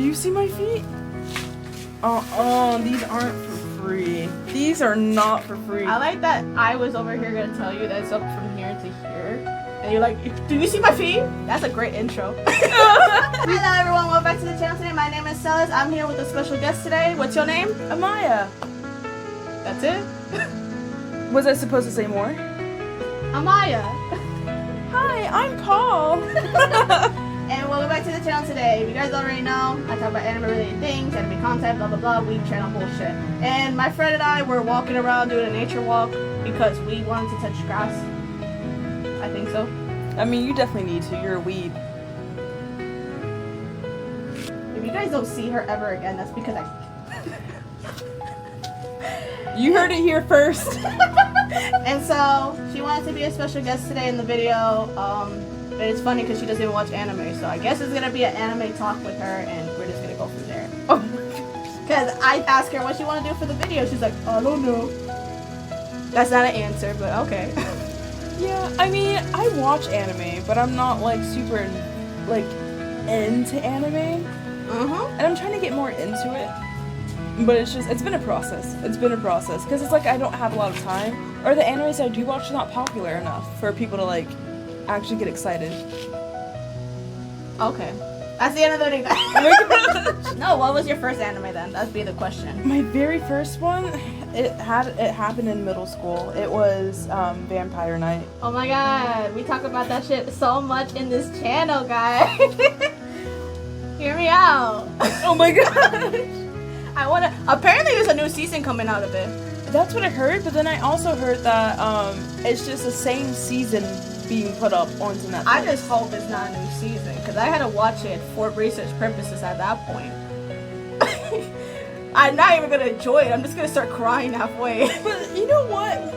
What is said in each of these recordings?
you see my feet? These aren't for free. These are not for free. I like that I was over here gonna tell you that it's up from here to here. And you're like, do you see my feet? That's a great intro. Hello everyone, welcome back to the channel today. My name is Celis. I'm here with a special guest today. What's your name? Amaya. That's it? Was I supposed to say more? Amaya. Hi, I'm Paul. And welcome back to the channel today. If you guys already know, I talk about anime related things, anime content, blah blah blah, weeb channel bullshit. And my friend and I were walking around doing a nature walk because we wanted to touch grass. I think so. I mean, you definitely need to. You're a weeb. If you guys don't see her ever again, that's because You heard it here first. And so, she wanted to be a special guest today in the video. But it's funny because she doesn't even watch anime, so I guess it's gonna be an anime talk with her, and we're just gonna go from there. Oh. Because I asked her what she want to do for the video, she's like, I don't know. That's not an answer, but okay. Yeah, I mean, I watch anime, but I'm not like super like into anime. And I'm trying to get more into it. But it's been a process. It's been a process because it's like I don't have a lot of time, or the animes I do watch are not popular enough for people to like actually get excited. Okay. That's the end of the video. No, what was your first anime then? That'd be the question. My very first one, it happened in middle school. It was Vampire Night. Oh my god, we talk about that shit so much in this channel, guys. Hear me out. Oh my gosh. Apparently there's a new season coming out of it. That's what I heard, but then I also heard that it's just the same season being put up onto Netflix. I just hope it's not a new season, because I had to watch it for research purposes at that point. I'm not even gonna enjoy it. I'm just gonna start crying halfway. But you know what?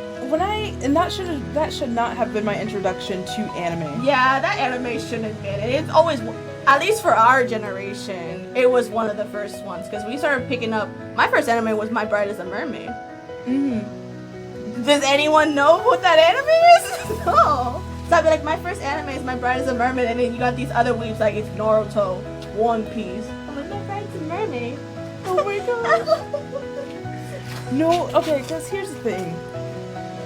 That should not have been my introduction to anime. Yeah, that anime shouldn't have been. It's always, at least for our generation, it was one of the first ones, because we started picking up. My first anime was My Bride is a Mermaid. Does anyone know what that anime is? No. So I'd be like, my first anime is My Bride is a Mermaid, and then you got these other weebs like it's Naruto, One Piece. I'm like, My Bride's a Mermaid. Oh my gosh. No, okay, because here's the thing.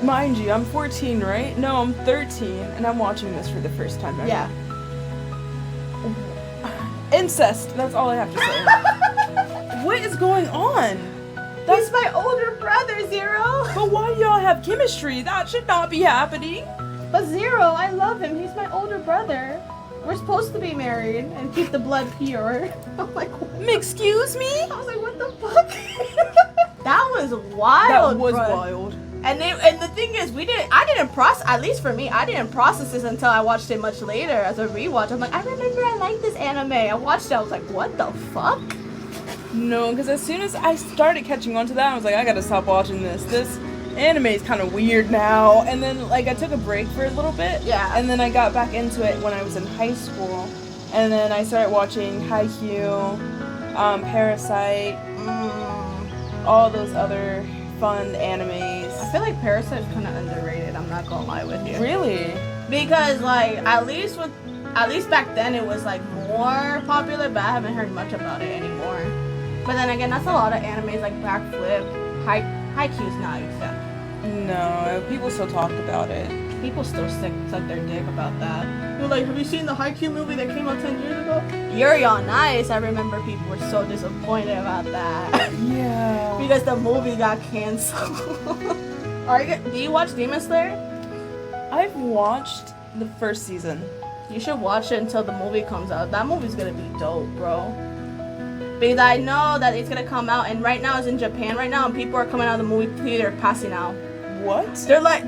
Mind you, I'm 14, right? No, I'm 13, and I'm watching this for the first time ever. Yeah. Incest, that's all I have to say. What is going on? He's my older brother, Zero. But why do y'all have chemistry? That should not be happening. But Zero, I love him. He's my older brother. We're supposed to be married and keep the blood pure. I'm like, what? Excuse me? I was like, what the fuck? That was wild. That was wild. And the thing is, I didn't process, at least for me, I didn't process this until I watched it much later as a rewatch. I'm like, I remember I liked this anime. I watched it, I was like, what the fuck? No, because as soon as I started catching on to that, I was like, I gotta stop watching this. This anime is kind of weird now. And then, like, I took a break for a little bit. Yeah. And then I got back into it when I was in high school. And then I started watching Haikyuu, Parasite, all those other fun animes. I feel like Parasite's kind of underrated, I'm not gonna lie with you. Really? Because, like, at least back then it was, like, more popular, but I haven't heard much about it anymore. But then again, that's a lot of animes like Backflip. Haikyuu's not except. No, people still talk about it. People still suck their dick about that. They're like, have you seen the Haikyuu movie that came out 10 years ago? Yuri on Ice, I remember people were so disappointed about that. Yeah. Because the movie got canceled. Do you watch Demon Slayer? I've watched the first season. You should watch it until the movie comes out. That movie's gonna be dope, bro. Because I know that it's gonna come out, and right now it's in Japan right now, and people are coming out of the movie theater passing out. What? They're like,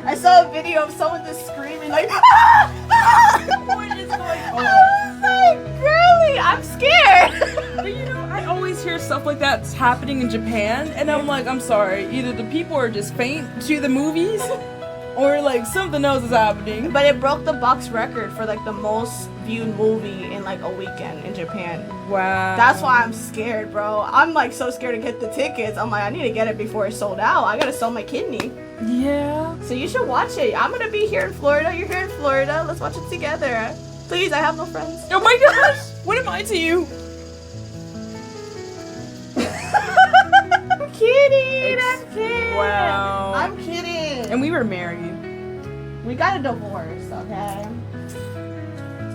I saw a video of someone just screaming like, ah! Ah! What is going on? I was like, girly, I'm scared. But you know, I always hear stuff like that's happening in Japan, and I'm like, I'm sorry, either the people are just faint to the movies, or like something else is happening. But it broke the box record for like the most viewed movie in like a weekend in Japan. Wow. That's why I'm scared, bro. I'm like so scared to get the tickets. I'm like, I need to get it before it's sold out. I gotta sell my kidney. Yeah. So you should watch it. I'm gonna be here in Florida. You're here in Florida. Let's watch it together. Please, I have no friends. Oh my gosh. What am I to you? I'm kidding. I'm kidding. Wow. I'm kidding. And we were married. We got a divorce, okay?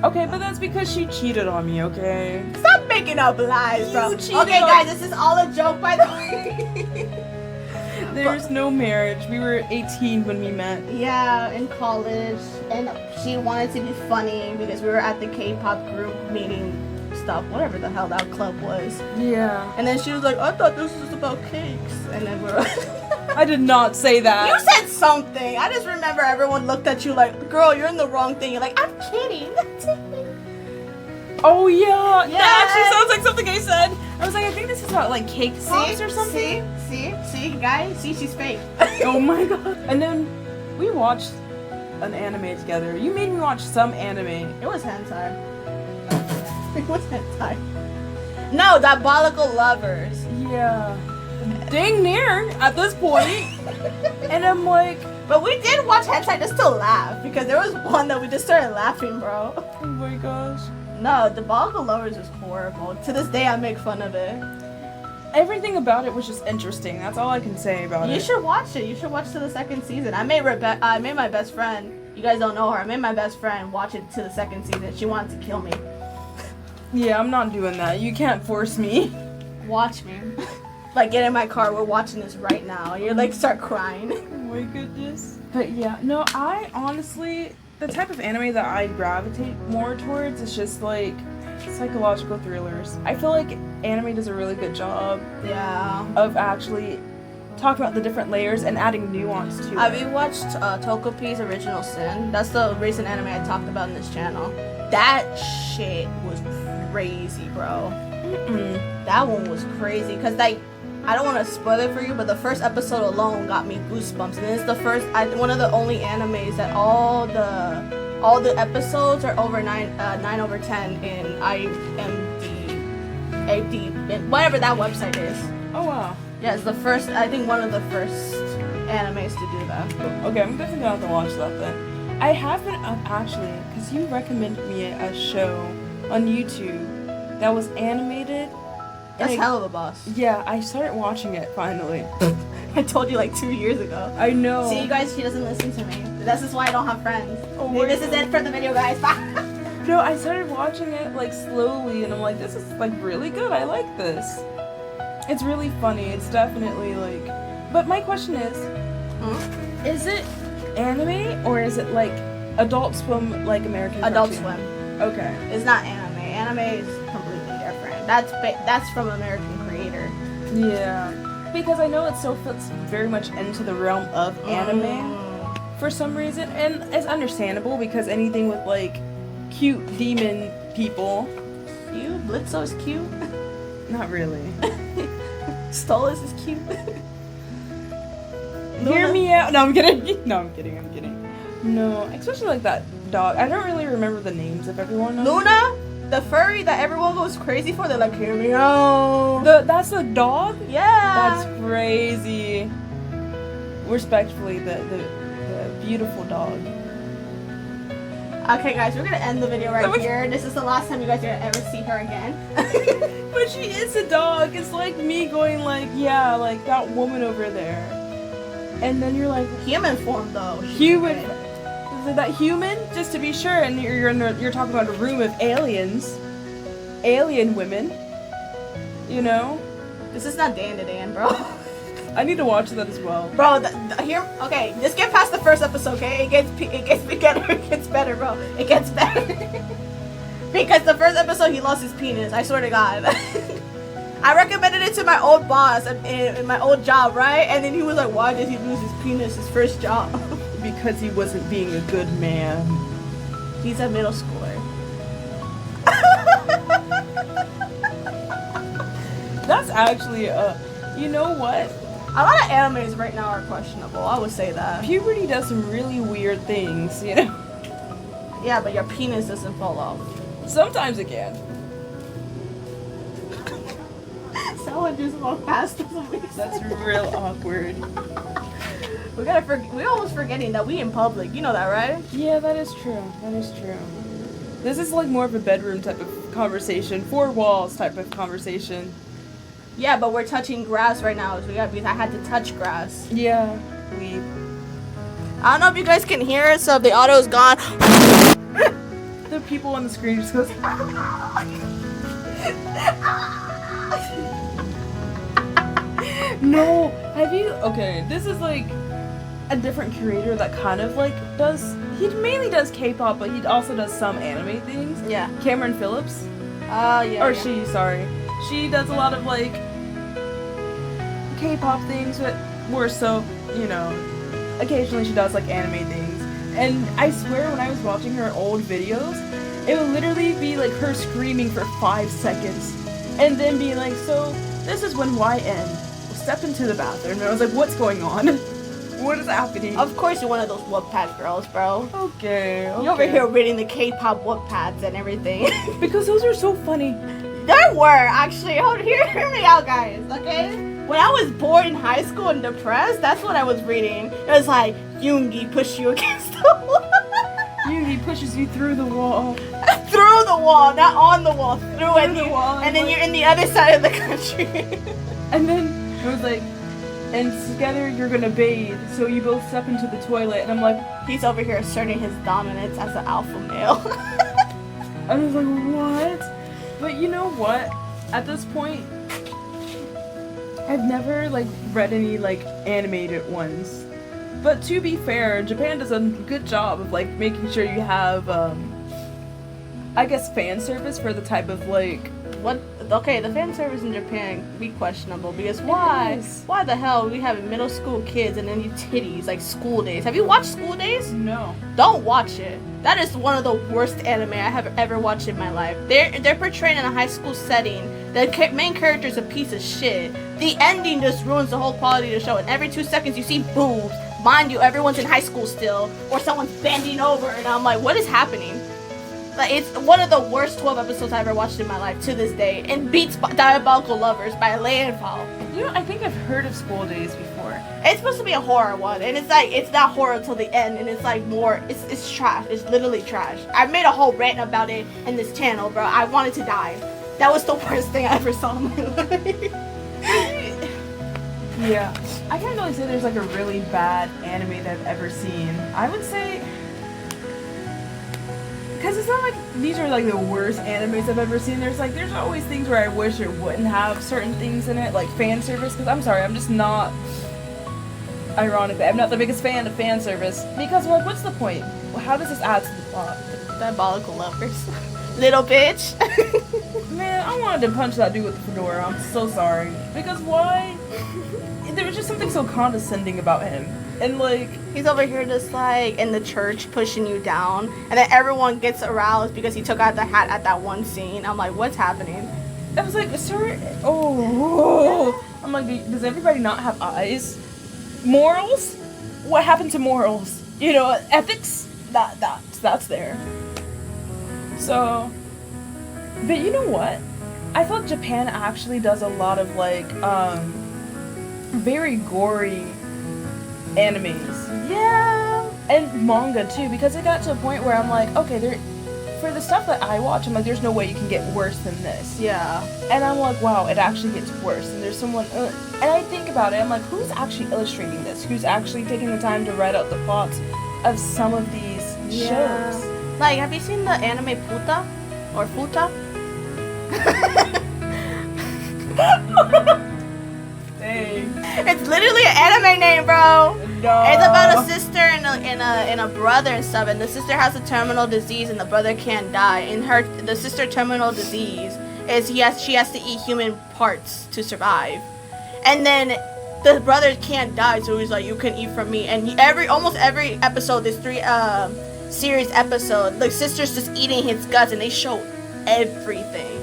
Okay, but that's because she cheated on me, okay? Stop making up lies, bro. You cheated Okay, on- guys, this is all a joke, by the way. There's no marriage. We were 18 when we met. Yeah, in college, and she wanted to be funny because we were at the K-pop group meeting stuff, whatever the hell that club was. Yeah. And then she was like, I thought this was about cakes. And then we were I did not say that. You said something. I just remember everyone looked at you like, girl, you're in the wrong thing. You're like, I'm kidding. Oh yeah. Yes. That actually sounds like something I said. I was like, I think this is about like cake pops or something. See, guys? See, she's fake. Oh my god. And then we watched an anime together. You made me watch some anime. It was hentai. It was hentai. No, Diabolical Lovers. Yeah. Dang near at this point. And I'm like, But we did watch hentai just to laugh because there was one that we just started laughing, bro. oh my gosh. No, Diabolical Lovers was horrible. To this day, I make fun of it. Everything about it was just interesting. That's all I can say about You it. should watch it. You should watch to the second season. I made my best friend. You guys don't know her. I made my best friend watch it to the second season. She wanted to kill me. Yeah, I'm not doing that. You can't force me. Watch me. Like, get in my car. We're watching this right now. You're like, start crying. Oh my goodness. But yeah, no, I honestly, the type of anime that I gravitate more towards is just like psychological thrillers. I feel like anime does a really good job Yeah. of actually talking about the different layers and adding nuance to Have it. you watched Tokopi's Original Sin? That's the recent anime I talked about in this channel. That shit was crazy, bro. Mm-mm. That one was crazy because like I don't want to spoil it for you, but the first episode alone got me goosebumps, and it's the first one of the only animes that all the episodes are over 9 over 10 in IMDb, whatever that website is. Oh wow. Yeah, it's the first. I think one of the first animes to do that. Okay, I'm definitely gonna have to watch that then. I have been actually, because you recommended me a show on YouTube that was animated. That's and hell of a boss. Yeah, I started watching it finally. I told you like 2 years ago. I know. See, you guys, she doesn't listen to me. This is why I don't have friends. Oh, Hey, this is it for the video, guys. Bye. No, I started watching it like slowly, and I'm like, this is like really good. I like this. It's really funny. It's definitely like. But my question is it anime or is it like Adult Swim, like American Adult cartoon? Swim. Okay. It's not anime. Anime is completely different. That's from an American creator. Yeah. Because I know it still fits very much into the realm of anime for some reason, and it's understandable because anything with like cute demon people. Cute. Blitzo is cute. Not really. Stolas is cute. Hear me out. No, I'm kidding. No, I'm kidding. I'm kidding. No, especially like that dog. I don't really remember the names of everyone. Luna, the furry that everyone goes crazy for. They're like, hear me out. That's the dog? Yeah. That's crazy. Respectfully, the beautiful dog. Okay, guys, we're gonna end the video right here. This is the last time you guys are gonna ever see her again. But she is a dog. It's like me going like, yeah, like that woman over there. And then you're like, Human form, though. human. Is it that human? Just to be sure. And you're talking about a room of aliens, alien women. You know. This is not Dan to Dan, bro. I need to watch that as well. Bro, here. Okay, just get past the first episode, okay? It gets better. It gets better, bro. It gets better. Because the first episode, he lost his penis. I swear to God. I recommended it to my old boss in my old job, right? And then he was like, "Why did he lose his penis? His first job." Because he wasn't being a good man. He's a middle schooler. That's actually you know what? A lot of animes right now are questionable. I would say that. Puberty does some really weird things, you know? Yeah, but your penis doesn't fall off. Sometimes it can. Someone just walked past us. That's real awkward. We almost forgetting that we in public. You know that, right? Yeah, that is true. That is true. This is like more of a bedroom type of conversation, 4 walls type of conversation. Yeah, but we're touching grass right now, so because I had to touch grass. Yeah, I don't know if you guys can hear it, so if the audio is gone. The people on the screen just goes. No, have you? Okay, this is like a different creator that kind of like does. He mainly does K-pop, but he also does some anime things. Yeah. Cameron Phillips. Yeah. Or yeah. She does a lot of like K-pop things, but more so, you know, occasionally she does like anime things. And I swear when I was watching her old videos, it would literally be like her screaming for 5 seconds and then being like, so this is when YN will step into the bathroom. And I was like, what's going on? What is happening? Of course you're one of those Wattpad girls, bro. Okay. You're over here reading the K-pop Wattpads and everything. Because those are so funny. There were, actually. Hear me out, guys, okay? When I was bored in high school and depressed, that's what I was reading. It was like, Yoongi push you against the wall. Yoongi pushes you through the wall. Through the wall, not on the wall. Through the wall. And then you're in the other side of the country. And then it was like, and together you're gonna bathe, so you both step into the toilet, and I'm like, he's over here asserting his dominance as an alpha male. I was like, what? But you know what? At this point, I've never like read any like animated ones. But to be fair, Japan does a good job of like making sure you have, I guess, fan service for the type of like. What? Okay, the fan service in Japan can be questionable because why? Why the hell we have middle school kids and then you titties like School Days? Have you watched School Days? No. Don't watch it. That is one of the worst anime I have ever watched in my life. They're portrayed in a high school setting. The main character is a piece of shit. The ending just ruins the whole quality of the show. And every 2 seconds you see boobs. Mind you, everyone's in high school still, or someone's bending over, and I'm like, what is happening? Like, it's one of the worst 12 episodes I ever watched in my life to this day. And beats Diabolical Lovers by Landfall. You know, I think I've heard of School Days before. It's supposed to be a horror one, and it's like, it's not horror till the end, and it's like more, it's trash. It's literally trash. I made a whole rant about it in this channel, bro. I wanted to die. That was the worst thing I ever saw in my life. Yeah. I can't really say there's like a really bad anime that I've ever seen. I would say, because it's not like these are like the worst animes I've ever seen. There's always things where I wish it wouldn't have certain things in it, like fan service. Because I'm sorry, I'm just not. Ironically, I'm not the biggest fan of fan service because like, what's the point? How does this add to the plot? Diabolical Lovers, little bitch. Man, I wanted to punch that dude with the fedora. I'm so sorry. Because why? There was just something so condescending about him. And like, he's over here just like in the church pushing you down, and then everyone gets aroused because he took out the hat at that one scene. I'm like, what's happening? I was like, sir, oh. I'm like, does everybody not have eyes? Morals? What happened to morals? You know, ethics? That's there. So, but you know what? I thought Japan actually does a lot of like, very gory animes. Yeah. And manga too, because it got to a point where I'm like, okay, for the stuff that I watch, I'm like, there's no way you can get worse than this. Yeah. And I'm like, wow, it actually gets worse. And there's someone, and I think about it, I'm like, who's actually illustrating this? Who's actually taking the time to write out the plots of some of these shows? Like, have you seen the anime Puta? Or Futa? Dang. It's literally an anime name, bro. No. It's about a sister and a brother and stuff, and the sister has a terminal disease and the brother can't die. And the sister terminal disease is she has to eat human parts to survive. And then the brother can't die, so he's like, you can eat from me. And almost every episode, there's 3 series episode, the sister's just eating his guts, and they show everything.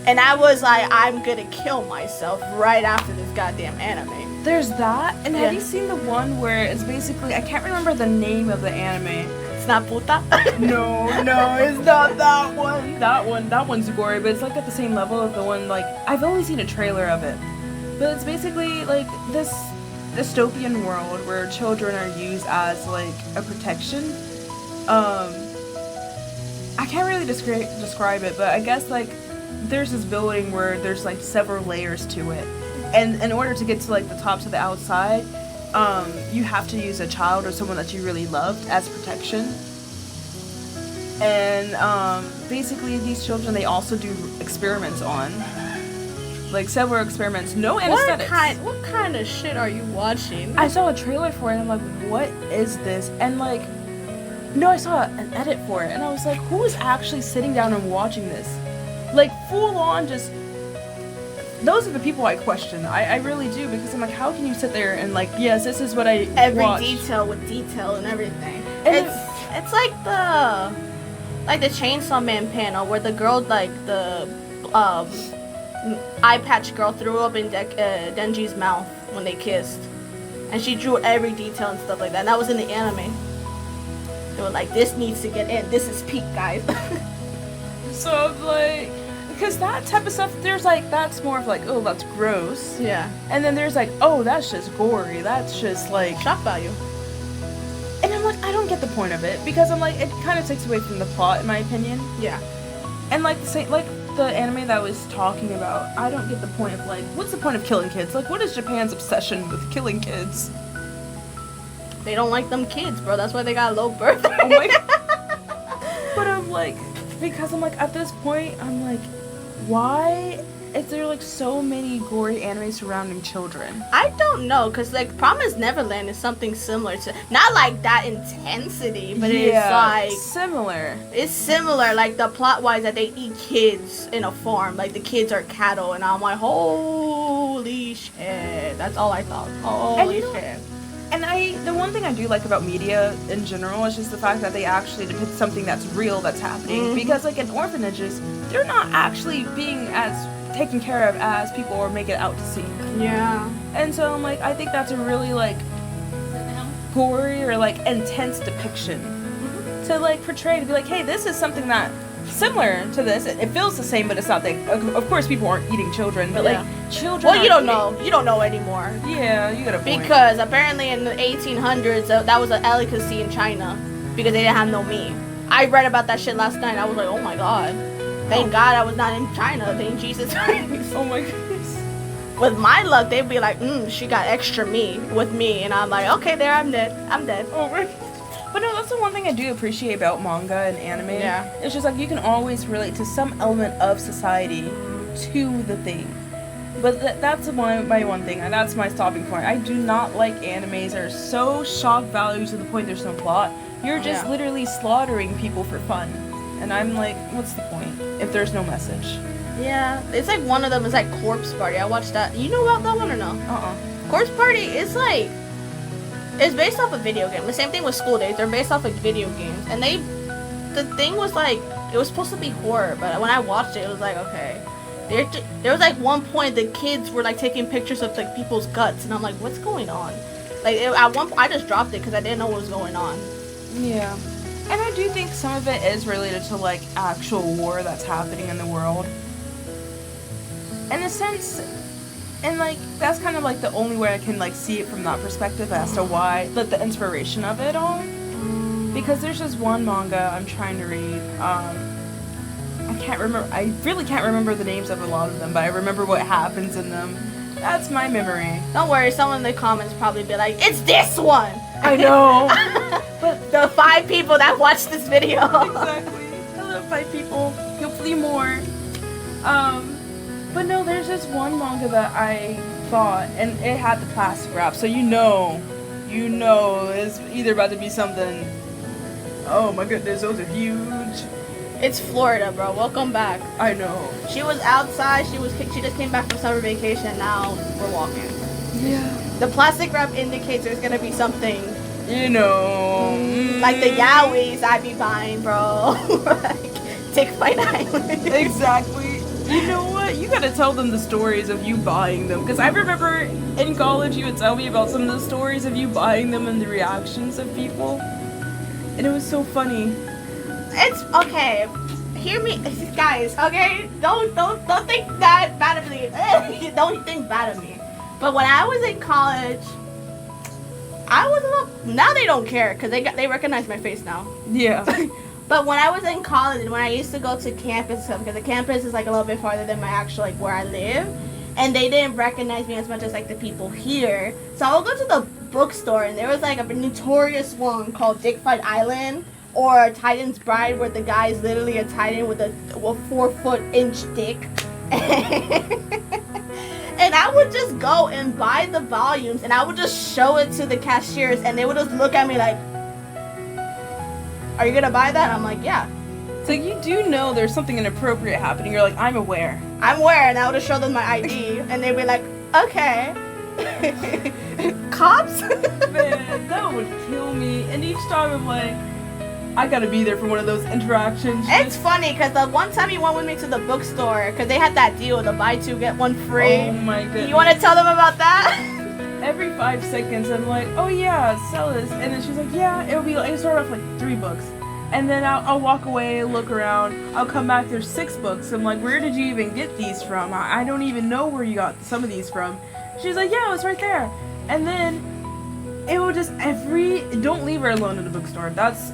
And I was like, I'm gonna kill myself right after this goddamn anime. There's that, and have you seen the one where it's basically, I can't remember the name of the anime. It's not Puta? No, it's not that one. That one's gory, but it's like at the same level of the one, like, I've only seen a trailer of it. But it's basically like this dystopian world where children are used as like a protection. I can't really describe it, but I guess like there's this building where there's like several layers to it, and in order to get to like the top to the outside, you have to use a child or someone that you really loved as protection. And basically these children, they also do experiments on, like several experiments, no anesthetics. What kind of shit are you watching? I saw a trailer for it and I'm like, what is this? And like, no, I saw an edit for it and I was like, who is actually sitting down and watching this? Like full on just, those are the people I question. I really do, because I'm like, how can you sit there and like, yes, this is what I Every watched. detail with detail and everything. And It's like the Chainsaw Man panel where the girl, like the eye patch girl, threw up in Denji's mouth when they kissed, and she drew every detail and stuff like that. And that was in the anime. They were like, this needs to get in. This is peak, guys. So I'm like, because that type of stuff, there's like, that's more of like, oh, that's gross. Yeah. And then there's like, oh, that's just gory. That's just like Shock value. And I'm like, I don't get the point of it, because I'm like, it kind of takes away from the plot, in my opinion. Yeah. And like the anime that I was talking about, I don't get the point of like, what's the point of killing kids? Like, what is Japan's obsession with killing kids? They don't like them kids, bro. That's why they got a low birth rate. Oh my God. But I'm like, because I'm like, at this point, I'm like, why is there like so many gory anime surrounding children? I don't know, because like Promised Neverland is something similar to, not like that intensity, but it's like similar. It's similar, like the plot wise, that they eat kids in a farm, like the kids are cattle, and I'm like, holy shit. That's all I thought. Holy shit. And the one thing I do like about media in general is just the fact that they actually depict something that's real, that's happening. Mm-hmm. Because like in orphanages, they're not actually being as taken care of as people make it out to see. Yeah. And so I'm like, I think that's a really like gory or like intense depiction to like portray, to be like, hey, this is something that similar to this. It feels the same, but it's not. Of course, people aren't eating children, but like children. Well, you don't know. You don't know anymore. Yeah, you got a point. Because apparently in the 1800s, that was a delicacy in China because they didn't have no meat. I read about that shit last night. I was like, oh my God. Thank God I was not in China. Thank Jesus Christ. Oh my goodness. With my luck, they'd be like, she got extra meat with me, and I'm like, okay, there, I'm dead. I'm dead. Oh my goodness. But no, that's the one thing I do appreciate about manga and anime. Yeah. It's just like you can always relate to some element of society to the thing. But that's my one thing, and that's my stopping point. I do not like animes that are so shock value to the point there's no plot. You're just literally slaughtering people for fun. And I'm like, what's the point if there's no message? Yeah. It's like one of them is like Corpse Party. I watched that. You know about that one or no? Corpse Party is like, it's based off a video game. The same thing with School Days. They're based off of video games. And the thing was like, it was supposed to be horror, but when I watched it, it was like, okay. There was like one point the kids were like taking pictures of like people's guts, and I'm like, what's going on? Like at one point, I just dropped it because I didn't know what was going on. Yeah. And I do think some of it is related to like actual war that's happening in the world. In a sense, and like that's kind of like the only way I can like see it from that perspective as to why, like the inspiration of it all. Because there's just one manga I'm trying to read. I really can't remember the names of a lot of them, but I remember what happens in them. That's my memory. Don't worry, someone in the comments probably be like, it's this one! I know! But the 5 people that watched this video. Exactly. Hello, 5 people. Hopefully more. But no, there's this one manga that I bought, and it had the plastic wrap, so you know it's either about to be something. Oh my goodness, those are huge. It's Florida, bro. Welcome back. I know. She was outside. She just came back from summer vacation. Now we're walking. Yeah. The plastic wrap indicates there's gonna be something. You know. Like the yaois I be buying, bro. Like Tick Fight Island. Exactly. You know what? You gotta tell them the stories of you buying them. Because I remember in college you would tell me about some of the stories of you buying them and the reactions of people. And it was so funny. It's okay. Hear me, guys. Okay, don't think that bad of me. Don't think bad of me. But when I was in college, I was now they don't care because they recognize my face now. Yeah. But when I was in college, when I used to go to campus, because the campus is like a little bit farther than my actual like where I live, and they didn't recognize me as much as like the people here. So I would go to the bookstore, and there was like a notorious one called Dick Fight Island or Titan's Bride, where the guy is literally a Titan with a 4-foot-inch dick. And I would just go and buy the volumes, and I would just show it to the cashiers, and they would just look at me like, "Are you gonna buy that?" I'm like, "Yeah." So you do know there's something inappropriate happening. You're like, I'm aware. I'm aware, and I would just show them my ID, and they'd be like, "Okay." Cops? Man, that would kill me. And each time I'm like, I gotta be there for one of those interactions. It's funny because the one time you went with me to the bookstore, because they had that deal, the buy two get one free. Oh my goodness. You want to tell them about that? Every 5 seconds I'm like, oh yeah, sell this. And then she's like, yeah, it'll start off like 3 books. And then I'll walk away, look around, I'll come back, there's 6 books. I'm like, where did you even get these from? I don't even know where you got some of these from. She's like, yeah, it was right there. And then it will just don't leave her alone in the bookstore. That's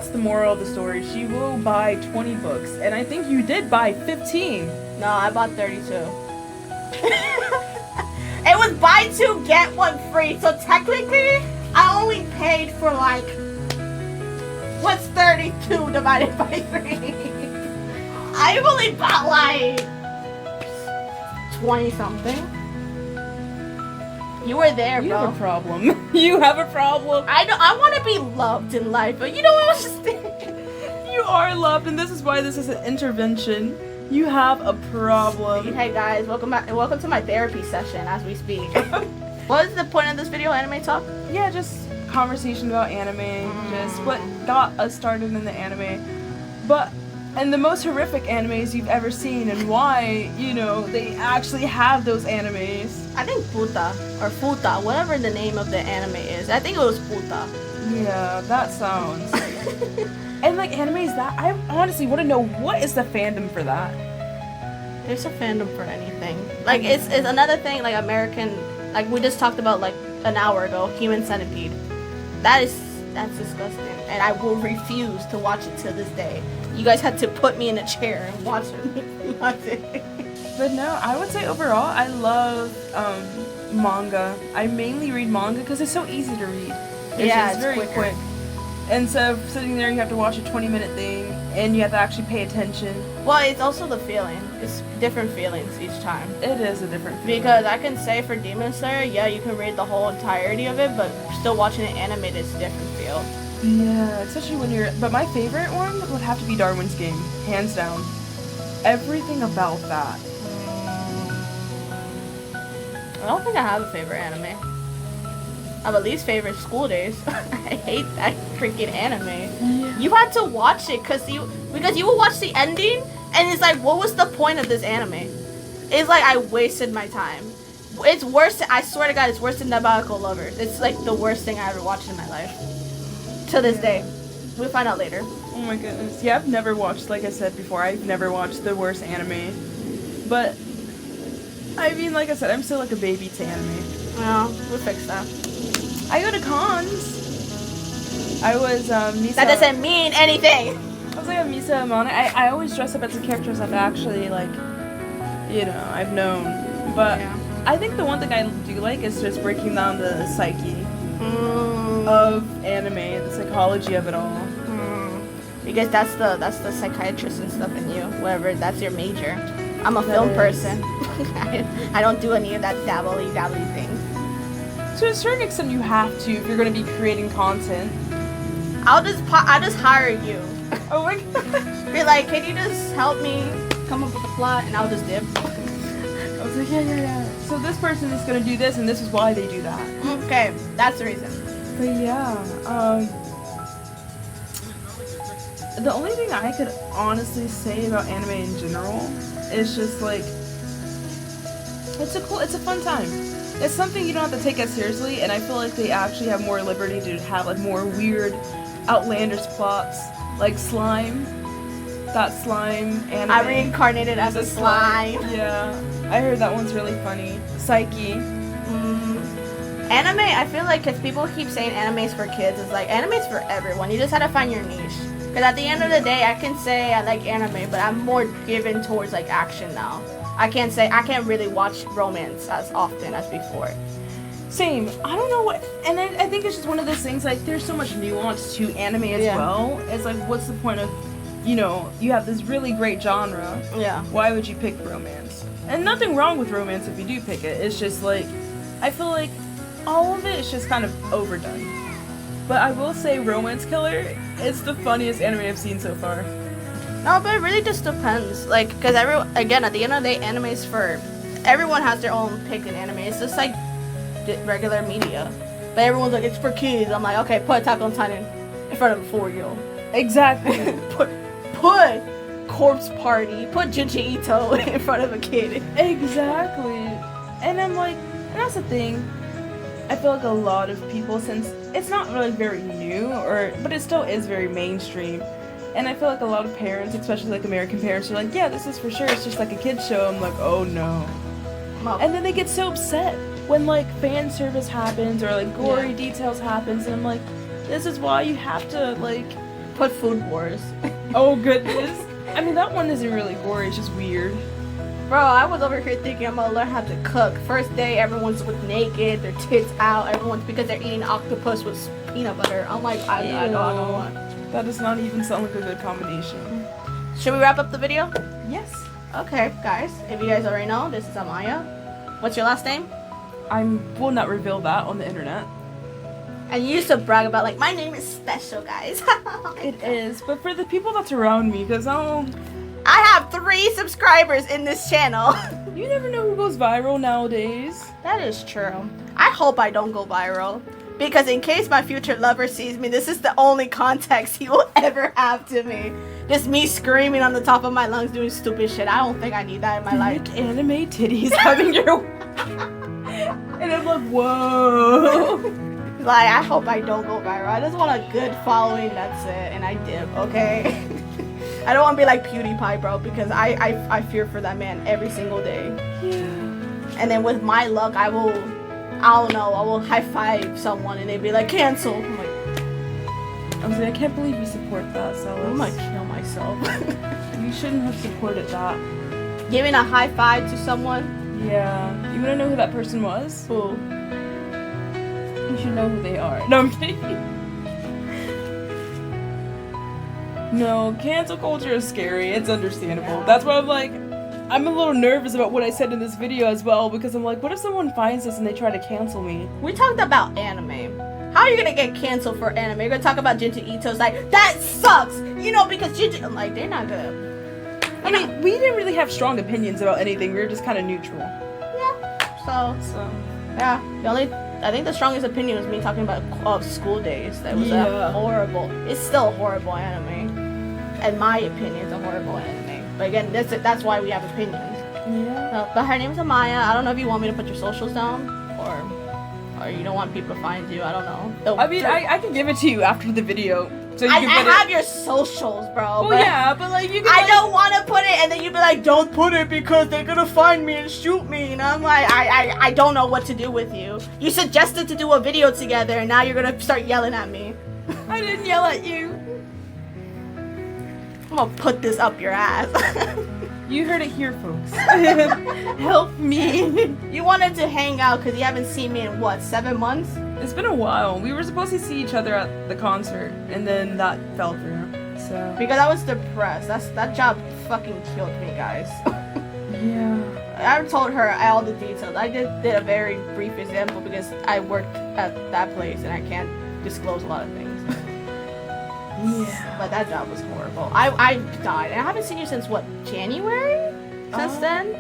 the moral of the story. She will buy 20 books. And I think you did buy 15. No, I bought 32. It was buy 2, get 1 free. So technically, I only paid for like, what's 32 divided by 3? I only bought like 20 something. You were there, bro. You have a problem. You have a problem. I know. I want to be loved in life, but you know what I was just thinking? You are loved, and this is why this is an intervention. You have a problem. Hey guys, welcome to my therapy session as we speak. What is the point of this video, anime talk? Yeah, just conversation about anime, just what got us started in the anime. And the most horrific animes you've ever seen, and why, they actually have those animes. I think Puta, or Futa, whatever the name of the anime is. I think it was Puta. Yeah, that sounds. And like animes that, I honestly want to know, what is the fandom for that? There's a fandom for anything. Like, it's another thing, like American, like we just talked about like an hour ago, Human Centipede. That's disgusting. And I will refuse to watch it to this day. You guys had to put me in a chair and watch it. But no, I would say overall, I love manga. I mainly read manga because it's so easy to read. It's very quick. Instead of sitting there, you have to watch a 20-minute thing, and you have to actually pay attention. Well, it's also the feeling. It's different feelings each time. It is a different feeling. Because I can say for Demon Slayer, yeah, you can read the whole entirety of it, but still watching it animated is a different feel. Yeah, especially when but my favorite one would have to be Darwin's Game, hands down. Everything about that. I don't think I have a favorite anime. I have a least favorite, School Days. I hate that freaking anime. Yeah. You had to watch it because you would watch the ending and it's like, what was the point of this anime? It's like I wasted my time. It's worse. I swear to God, it's worse than Diabolical Lovers. It's like the worst thing I ever watched in my life. To this day. We'll find out later. Oh my goodness. Yeah, I've never watched, like I said before, I've never watched the worst anime. But, I mean, like I said, I'm still like a baby to anime. Well, we'll fix that. I go to cons. I was, Misa. That doesn't mean anything! I was like a Misa Amane. I always dress up as the characters I've actually, like, I've known. But yeah. I think the one thing I do like is just breaking down the psyche of anime, the psychology of it all. Because that's the psychiatrist and stuff in you, whatever, that's your major. I'm a film person. I don't do any of that dabbly things. To a certain extent, you have to if you're going to be creating content. I'll just hire you. Oh my god. Be like, can you just help me come up with a plot, and I'll just dip. I was like, yeah. So this person is going to do this, and this is why they do that. Okay, that's the reason. But yeah, the only thing I could honestly say about anime in general is just like, it's a fun time. It's something you don't have to take as seriously, and I feel like they actually have more liberty to have like more weird, outlandish plots, like Slime. That Slime anime. I reincarnated as a slime. Yeah, I heard that one's really funny. Psyche. Anime, I feel like, because people keep saying anime's for kids, it's like, anime's for everyone. You just have to find your niche. Because at the end of the day, I can say I like anime, but I'm more given towards like action now. I can't really watch romance as often as before. Same. I don't know what, and I think it's just one of those things, like, there's so much nuance to anime as well. It's like, what's the point of, you know, you have this really great genre. Yeah. Why would you pick romance? And nothing wrong with romance if you do pick it. It's just like, I feel like all of it is just kind of overdone. But I will say Romance Killer is the funniest anime I've seen so far. No, but it really just depends. Like, because again, at the end of the day, anime is for, everyone has their own pick in anime. It's just like regular media, but everyone's like, it's for kids. I'm like, okay, put Attack on Titan in front of a 4-year-old. Exactly. put Corpse Party, put Junji Ito in front of a kid. Exactly. And I'm like, and that's the thing, I feel like a lot of people, since it's not really very new, but it still is very mainstream, and I feel like a lot of parents, especially like American parents, are like, yeah, this is for sure, it's just like a kid's show. I'm like, oh no. And then they get so upset when like fan service happens or like gory details happens, and I'm like, this is why you have to like put Food Wars. Oh goodness. I mean, that one isn't really gory, it's just weird. Bro, I was over here thinking I'm gonna learn how to cook. First day, everyone's with naked, their tits out, because they're eating octopus with peanut butter. I'm like, I don't want. That does not even sound like a good combination. Should we wrap up the video? Yes. Okay, guys, if you guys already know, this is Amaya. What's your last name? I will not reveal that on the internet. And you used to brag about, like, my name is special, guys. It is, but for the people that's around me, because I have 3 subscribers in this channel. You never know who goes viral nowadays. That is true. I hope I don't go viral, because in case my future lover sees me, this is the only context he will ever have to me. Just me screaming on the top of my lungs doing stupid shit. I don't think I need that in my life. Anime titties having your... And I'm like, whoa. Like, I hope I don't go viral. I just want a good following, that's it. And I dip, okay? I don't want to be like PewDiePie, bro, because I fear for that man every single day. Yeah. And then with my luck, I will high five someone and they'd be like, cancel. I'm like, I was like, I can't believe you support that, so I'm gonna kill myself. You shouldn't have supported that. Giving a high five to someone? Yeah. You wanna know who that person was? Who? You should know who they are. No, I'm kidding. No, cancel culture is scary. It's understandable. Yeah. That's why I'm like, I'm a little nervous about what I said in this video as well, because I'm like, what if someone finds this and they try to cancel me? We talked about anime. How are you gonna get canceled for anime? You're gonna talk about Junji Ito's like, that sucks! You know, because Junji, I'm like, they're not gonna... I mean, we didn't really have strong opinions about anything. We were just kind of neutral. Yeah. So yeah. I think the strongest opinion was me talking about School Days. That was a horrible. It's still a horrible anime. In my opinion, it's a horrible anime. But again, that's why we have opinions. Yeah. So, but her name is Amaya. I don't know if you want me to put your socials down or you don't want people to find you. I don't know. I mean, I can give it to you after the video. So you I can have your socials, bro. Well, yeah, but like you can. I don't want to put it, and then you'd be like, "Don't put it because they're gonna find me and shoot me." And I'm like, I don't know what to do with you. You suggested to do a video together, and now you're gonna start yelling at me. I didn't yell at you. I'm gonna put this up your ass. You heard it here, folks. Help me. You wanted to hang out because you haven't seen me in what, 7 months? It's been a while. We were supposed to see each other at the concert, and then that fell through. So because I was depressed. That job fucking killed me, guys. Yeah. I told her all the details. I did a very brief example because I worked at that place and I can't disclose a lot of things. Yeah. But that job was horrible. I died. And I haven't seen you since what, January? Since then?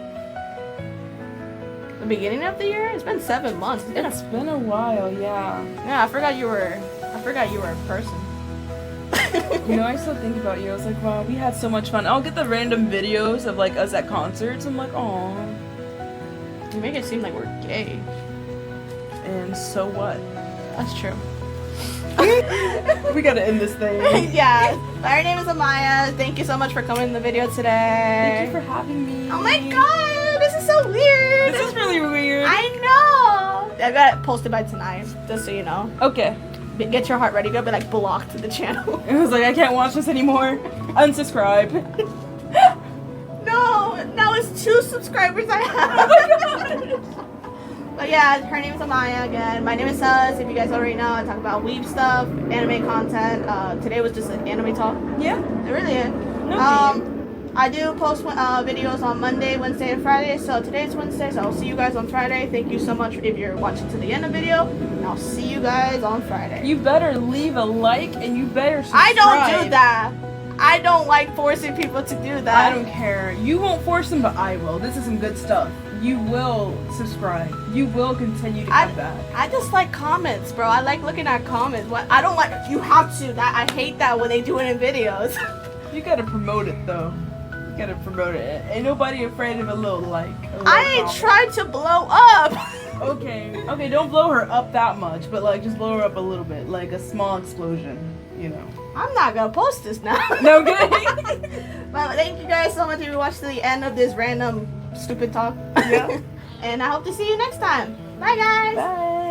The beginning of the year? It's been 7 months. It's been a while, yeah. Yeah, I forgot you were a person. You know, I still think about you. I was like, wow, we had so much fun. I'll get the random videos of like us at concerts. I'm like, aw. You make it seem like we're gay. And so what? That's true. We gotta end this thing. Yeah. Her name is Amaya. Thank you so much for coming in the video today. Thank you for having me. Oh my god, this is so weird. This is really weird. I know. I got it posted by tonight, just so you know. Okay. Get your heart ready. You're gonna be like blocked to the channel. It was like, I can't watch this anymore. Unsubscribe. No, now it's 2 subscribers I have. But yeah, her name is Amaya again. My name is Sus. If you guys already know, I talk about weeb stuff, anime content. Today was just an anime talk. Yeah. It really is. No I do post videos on Monday, Wednesday, and Friday. So today's Wednesday, so I'll see you guys on Friday. Thank you so much if you're watching to the end of the video. And I'll see you guys on Friday. You better leave a like and you better subscribe. I don't do that. I don't like forcing people to do that. I don't care. You won't force them, but I will. This is some good stuff. You will subscribe. You will continue to come back. I just like comments, bro. I like looking at comments. What I don't like, you have to. I hate that when they do it in videos. You gotta promote it though. You gotta promote it. Ain't nobody afraid of a little like. I ain't tried to blow up. Okay. Okay, don't blow her up that much, but like just blow her up a little bit, like a small explosion, you know. I'm not gonna post this now. No kidding. But thank you guys so much if you watched to the end of this random stupid talk. Yeah. And I hope to see you next time. Bye guys. Bye.